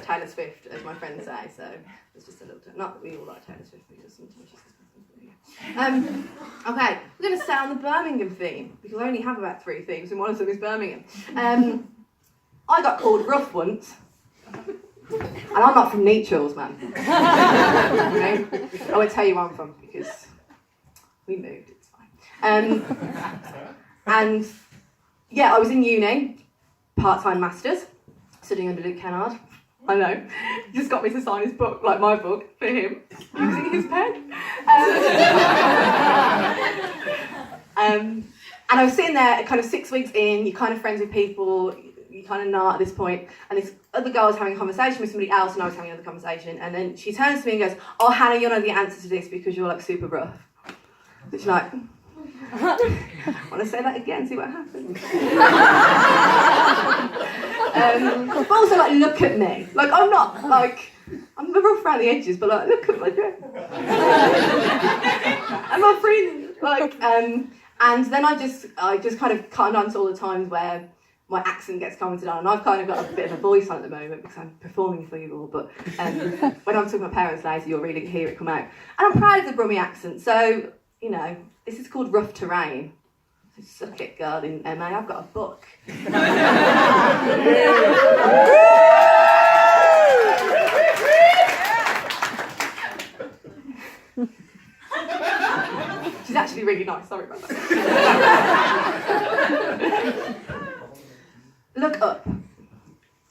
Taylor Swift, as my friends say, so it's just a little... Not that we all like Taylor Swift, because sometimes she's... Okay, we're going to stay on the Birmingham theme, because I only have about 3 themes, and one of them is Birmingham. I got called rough once, and I'm not from Neatchels, man. Okay? I won't tell you where I'm from, because we moved, it's fine. And, yeah, I was in uni, part-time masters, studying under Luke Kennard. I know, he just got me to sign his book, like my book, for him, using his pen. And I was sitting there kind of 6 weeks in, you're kind of friends with people, you kind of not at this point, and this other girl was having a conversation with somebody else and I was having another conversation, and then she turns to me and goes, "Oh, Hannah, you'll know the answer to this because you're like super rough." Which like, want to say that again, see what happens? But also like, look at me. Like, I'm not like, I'm rough around the edges, but like, look at my dress. I'm not freezing. Like, and then I just kind of cut on to all the times where my accent gets commented on, and I've kind of got a bit of a voice on at the moment because I'm performing for you all, but when I'm talking to my parents later, you'll really hear it come out. And I'm proud of the Brummie accent, so, you know, this is called Rough Terrain. So suck it, girl, in MA, I've got a book. She's actually really nice, sorry about that. Look up.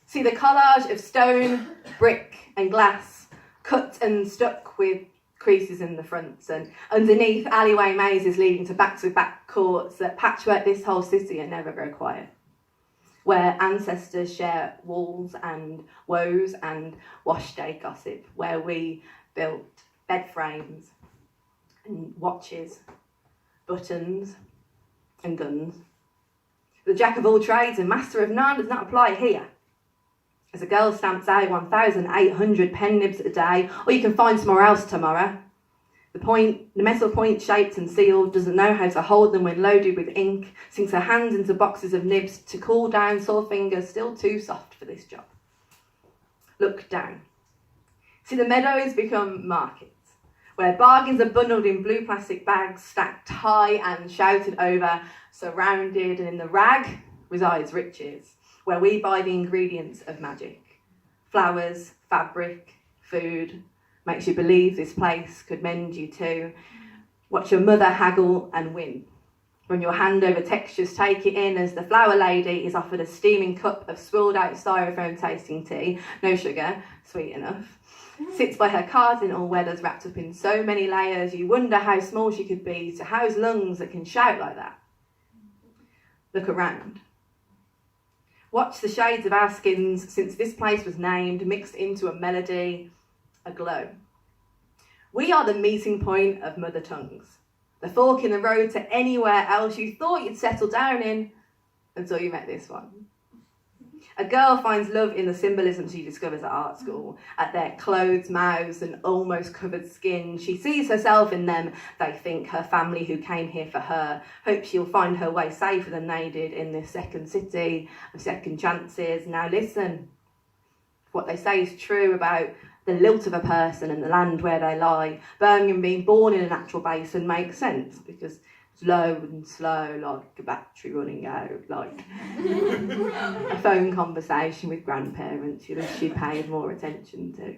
See the collage of stone, brick and glass, cut and stuck with creases in the fronts, and underneath alleyway mazes leading to back-to-back courts that patchwork this whole city and never go quiet, where ancestors share walls and woes and wash day gossip, where we built bed frames and watches, buttons and guns. The jack of all trades and master of none does not apply here. As a girl stamps out 1,800 pen nibs a day, or you can find somewhere else tomorrow. The metal point shaped and sealed, doesn't know how to hold them when loaded with ink, sinks her hands into boxes of nibs to cool down sore fingers, still too soft for this job. Look down. See the meadows become markets, where bargains are bundled in blue plastic bags, stacked high and shouted over, surrounded, and in the rag resides riches, where we buy the ingredients of magic. Flowers, fabric, food, makes you believe this place could mend you too. Watch your mother haggle and win. Run your hand over textures, take it in as the flower lady is offered a steaming cup of swilled out styrofoam tasting tea, no sugar, sweet enough. Sits by her cart in all weathers, wrapped up in so many layers, you wonder how small she could be to house lungs that can shout like that. Look around. Watch the shades of our skins since this place was named, mixed into a melody, a glow. We are the meeting point of mother tongues, the fork in the road to anywhere else you thought you'd settle down in until you met this one. A girl finds love in the symbolism she discovers at art school, at their clothes, mouths and almost covered skin. She sees herself in them, they think, her family who came here for her. Hope she'll find her way safer than they did in this second city of second chances. Now listen, what they say is true about the lilt of a person and the land where they lie. Birmingham being born in a natural basin makes sense because it's low and slow, like a battery running out, like a phone conversation with grandparents you wish you'd paid more attention to.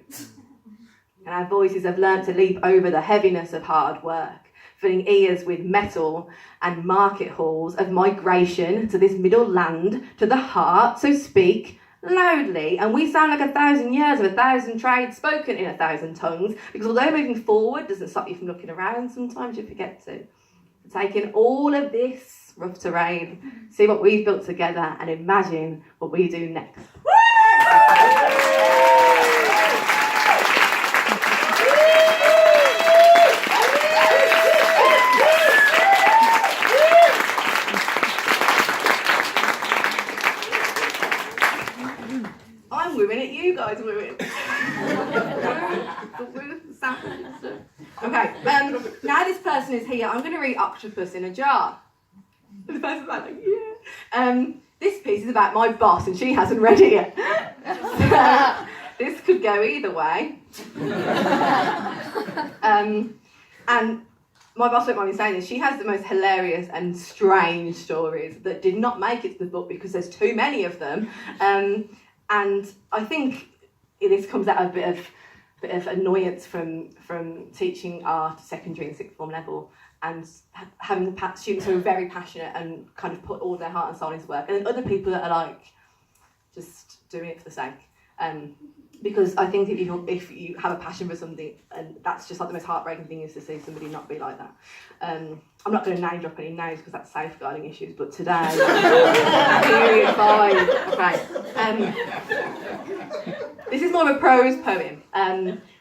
And our voices have learnt to leap over the heaviness of hard work, filling ears with metal and market halls of migration to this middle land, to the heart, so speak loudly, and we sound like 1,000 years of 1,000 trades spoken in 1,000 tongues, because although moving forward doesn't stop you from looking around, sometimes you forget to. Taking all of this rough terrain, see what we've built together, and imagine what we do next. I'm women at you guys, women. Okay, now this person is here, I'm going to read Octopus in a Jar. The person's like, yeah. This piece is about my boss and she hasn't read it yet. go either way. And my boss won't mind me saying this, she has the most hilarious and strange stories that did not make it to the book because there's too many of them. And I think this comes out of a bit of annoyance from teaching art at secondary and sixth form level, and having students who are very passionate and kind of put all their heart and soul into work, and then other people that are like just doing it for the sake. Because I think if you have a passion for something, and that's just like the most heartbreaking thing is to see somebody not be like that. I'm not going to name drop any names because that's safeguarding issues, but today, period 5, okay. This is more of a prose poem,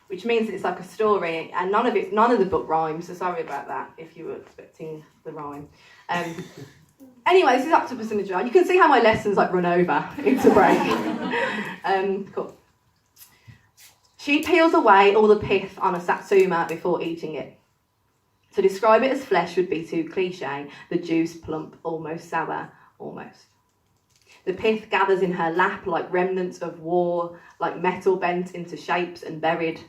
which means it's like a story, and none of the book rhymes, so sorry about that if you were expecting the rhyme. Anyway, this is Octopus in a Jar. You can see how my lessons like run over into break. Cool. She peels away all the pith on a satsuma before eating it. To describe it as flesh would be too cliche. The juice plump, almost sour, almost. The pith gathers in her lap like remnants of war, like metal bent into shapes and buried.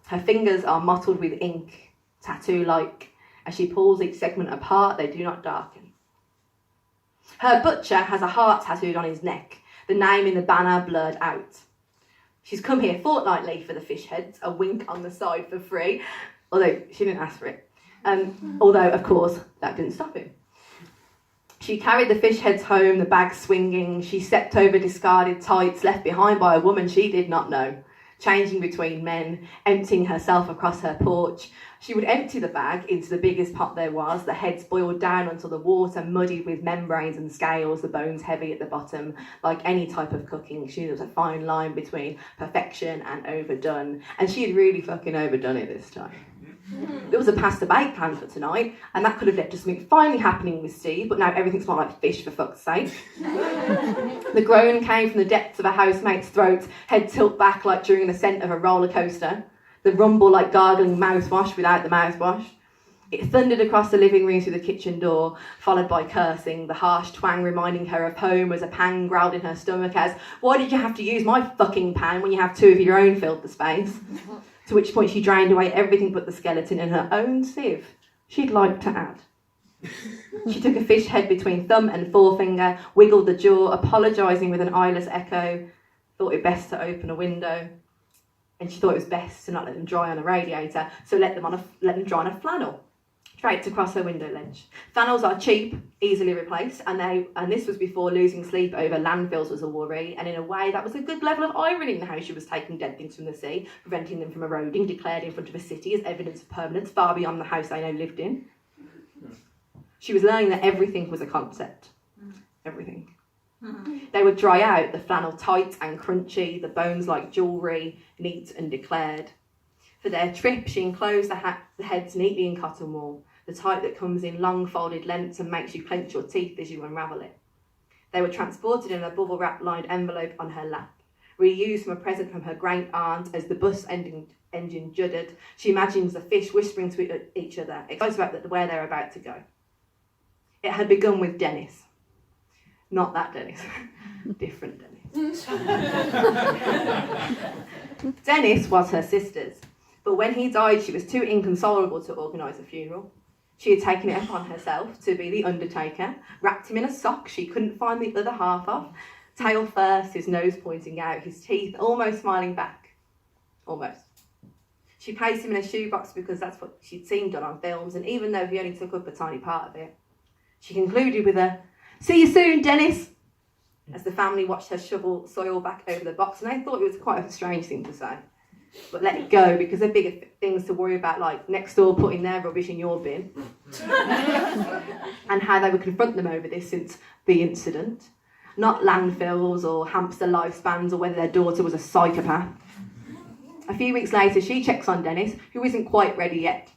Her fingers are mottled with ink, tattoo-like. As she pulls each segment apart, they do not darken. Her butcher has a heart tattooed on his neck, the name in the banner blurred out. She's come here fortnightly for the fish heads, a wink on the side for free, although she didn't ask for it. Although, of course, that didn't stop him. She carried the fish heads home, the bag swinging. She stepped over discarded tights left behind by a woman she did not know, changing between men, emptying herself across her porch. She would empty the bag into the biggest pot there was, the heads boiled down until the water muddied with membranes and scales, the bones heavy at the bottom. Like any type of cooking, she was a fine line between perfection and overdone. And she had really fucking overdone it this time. There was a pasta bake planned for tonight, and that could have led to something finally happening with Steve, but now everything smelled like fish, for fuck's sake. The groan came from the depths of a housemate's throat, head tilt back like during the ascent of a roller coaster. The rumble like gargling mouthwash without the mouthwash. It thundered across the living room through the kitchen door, followed by cursing, the harsh twang reminding her of home as a pang growled in her stomach as, "Why did you have to use my fucking pan when you have two of your own filled the space?" To which point she drained away everything but the skeleton in her own sieve she'd like to add. She took a fish head between thumb and forefinger, wiggled the jaw, apologising with an eyeless echo, thought it best to open a window. And she thought it was best to not let them dry on a radiator, so let them dry on a flannel, draped across her window ledge. Flannels are cheap, easily replaced, and this was before losing sleep over landfills was a worry, and in a way that was a good level of irony in how she was taking dead things from the sea, preventing them from eroding, declared in front of a city as evidence of permanence far beyond the house they now lived in. She was learning that everything was a concept. Everything. They would dry out, the flannel tight and crunchy, the bones like jewellery, neat and declared. For their trip, she enclosed the heads neatly in cotton wool, the type that comes in long folded lengths and makes you clench your teeth as you unravel it. They were transported in a bubble wrap lined envelope on her lap, reused from a present from her great aunt as the bus engine juddered. She imagines the fish whispering to each other, excited about where they're about to go. It had begun with Dennis. Not that Dennis. Different Dennis. Dennis was her sister's, but when he died, she was too inconsolable to organise a funeral. She had taken it upon herself to be the undertaker, wrapped him in a sock she couldn't find the other half of, tail first, his nose pointing out, his teeth almost smiling back. Almost. She placed him in a shoebox because that's what she'd seen done on films, and even though he only took up a tiny part of it, she concluded with a, "See you soon, Dennis," as the family watched her shovel soil back over the box, and they thought it was quite a strange thing to say. But let it go, because there are bigger things to worry about, like next door putting their rubbish in your bin. And how they would confront them over this since the incident. Not landfills or hamster lifespans or whether their daughter was a psychopath. A few weeks later, she checks on Dennis, who isn't quite ready yet.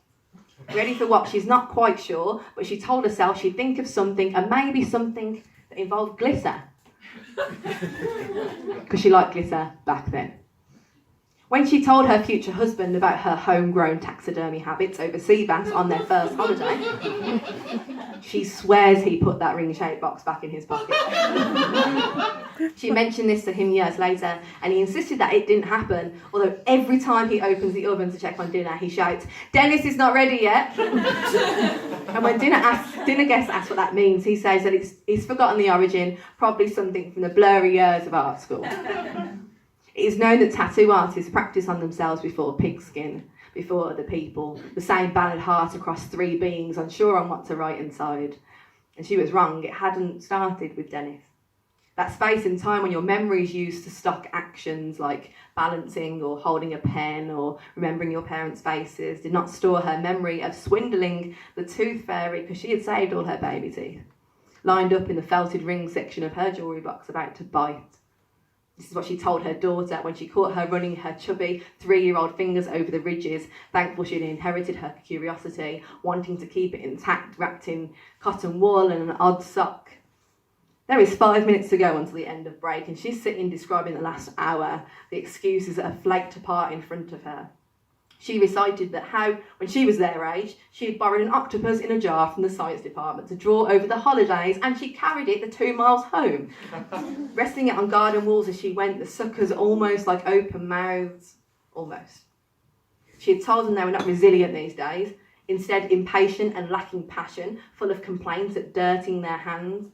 Ready for what? She's not quite sure, but she told herself she'd think of something, and maybe something that involved glitter. Because she liked glitter back then. When she told her future husband about her homegrown taxidermy habits over sea bass on their first holiday, she swears he put that ring-shaped box back in his pocket. She mentioned this to him years later, and he insisted that it didn't happen, although every time he opens the oven to check on dinner, he shouts, "Dennis is not ready yet." And when dinner guests ask what that means, he says that he's forgotten the origin, probably something from the blurry years of art school. It is known that tattoo artists practice on themselves before pigskin, before other people, the same ballad heart across three beings, unsure on what to write inside. And she was wrong, it hadn't started with Dennis. That space in time when your memory is used to stock actions like balancing or holding a pen or remembering your parents' faces did not store her memory of swindling the tooth fairy because she had saved all her baby teeth, lined up in the felted ring section of her jewellery box about to bite. This is what she told her daughter when she caught her running her chubby 3-year-old fingers over the ridges, thankful she'd inherited her curiosity, wanting to keep it intact, wrapped in cotton wool and an odd sock. There is 5 minutes to go until the end of break, and she's sitting describing the last hour, the excuses that have flaked apart in front of her. She recited that how, when she was their age, she had borrowed an octopus in a jar from the science department to draw over the holidays, and she carried it the 2 miles home, resting it on garden walls as she went, the suckers almost like open mouths, almost. She had told them they were not resilient these days, instead impatient and lacking passion, full of complaints at dirtying their hands.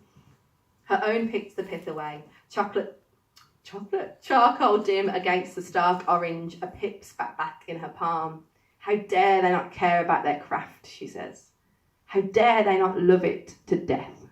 Her own picked the pith away, charcoal dim against the stark orange, a pip spat back in her palm. How dare they not care about their craft, she says. How dare they not love it to death.